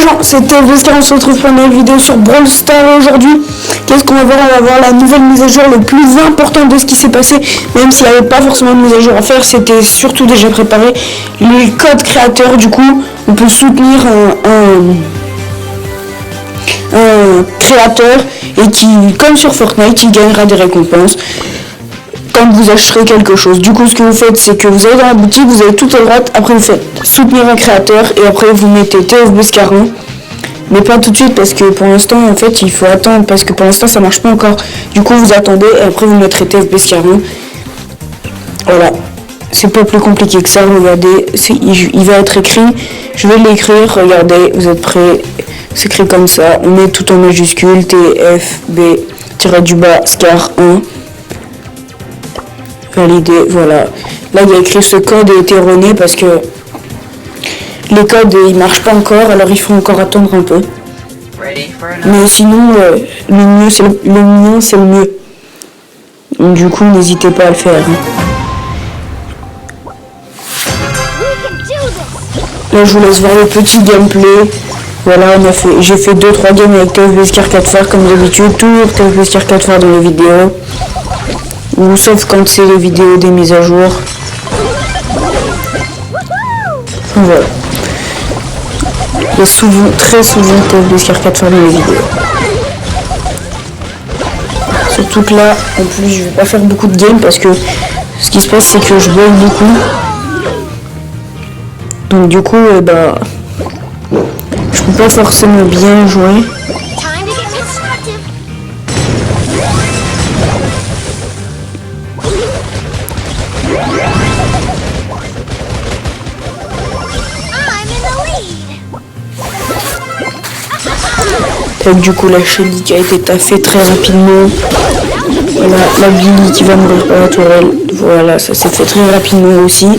les gens, c'était Vescar, on se retrouve pour une nouvelle vidéo sur Brawl Stars aujourd'hui. Qu'est-ce qu'on va voir? On va voir la nouvelle mise à jour le plus important de ce qui s'est passé, même s'il n'y avait pas forcément de mise à jour à faire, c'était surtout déjà préparé. Les codes créateurs, du coup, on peut soutenir un créateur et qui, comme sur Fortnite, il gagnera des récompenses quand vous acheterez quelque chose. Du coup, ce que vous faites, c'est que vous allez dans la boutique, vous avez tout à droite, après vous faites soutenir un créateur et après vous mettez TFBescar1, mais pas tout de suite parce que pour l'instant, en fait, il faut attendre parce que pour l'instant, ça marche pas encore. Du coup, vous attendez et après vous mettrez TFBescar1. Voilà, c'est pas plus compliqué que ça. Regardez, il va être écrit, je vais l'écrire. Regardez, vous êtes prêts? C'est écrit comme ça, on met tout en majuscule, TFB-Scar1. Validé, voilà. Là, il y a écrit ce code a été erroné parce que les codes ils marchent pas encore, alors il faut encore attendre un peu. Mais sinon, le mieux c'est le mieux. Donc, du coup, n'hésitez pas à le faire. Là, je vous laisse voir le petit gameplay. Voilà, j'ai fait 2-3 games avec TFBescar 4 phares comme d'habitude, toujours TFBescar 4 phares dans les vidéos. Ou sauf quand c'est les vidéos des mises à jour. Voilà. Il y a souvent, très souvent TFBescar 4 phares dans les vidéos. Surtout que là, en plus, je vais pas faire beaucoup de games parce que ce qui se passe, c'est que je bug beaucoup. Donc du coup, je peux pas forcément bien jouer. Donc du coup la Shelly qui a été taffée très rapidement. Voilà, la Billy qui va mourir par la tourelle. Voilà, ça s'est fait très rapidement aussi.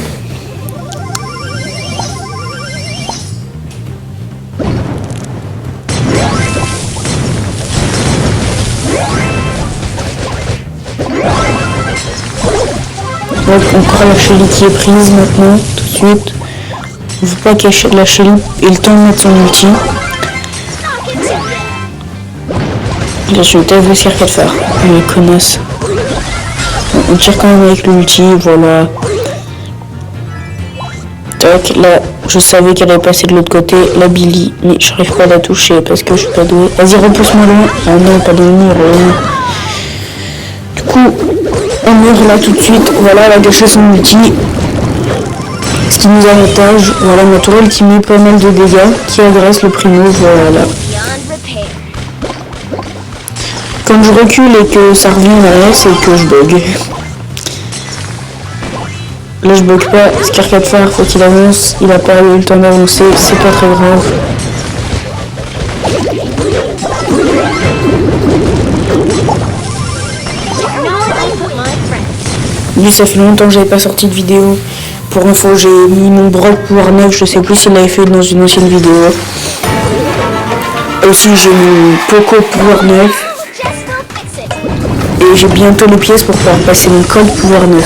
Donc encore la Shelly qui est prise maintenant, tout de suite. On ne veut pas cacher la Shelly et le temps de mettre son ulti. Là, je vais TFBescar 4 phares. Les connasses. On tire quand même avec l'ulti, voilà. Tac, là, je savais qu'elle allait passer de l'autre côté, la Billy, mais j'arrive pas à la toucher parce que je suis pas doué. Vas-y, repousse-moi loin. Ah non, pas de mur. Du coup, on meurt là tout de suite. Voilà, elle a gâché son ulti. Ce qui nous avantage. Voilà, ma tourelle qui met pas mal de dégâts, qui agresse le primo, voilà. Quand je recule et que ça revient en arrière, c'est que je bug. Là je bug pas, Scar 4 phares, faut qu'il avance, il a pas eu le temps d'avancer, c'est pas très grave. Lui ça fait longtemps que j'avais pas sorti de vidéo. Pour info j'ai mis mon Brock Pouvoir 9, je sais plus s'il l'avait fait dans une ancienne vidéo. Aussi j'ai mis Poco Pouvoir 9. Et j'ai bientôt les pièces pour pouvoir passer mon code pouvoir 9.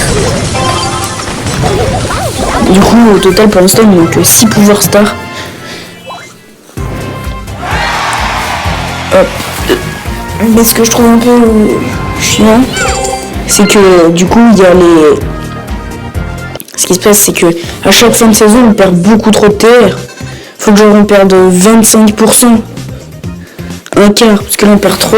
Du coup, au total, pour l'instant, il me manque 6 pouvoirs stars. Hop. Mais ce que je trouve un peu chiant, c'est que du coup, il y a les... Ce qui se passe, c'est que à chaque fin de saison, on perd beaucoup trop de TR. Faut que on perde 25%. Un quart, parce que là, on perd trop.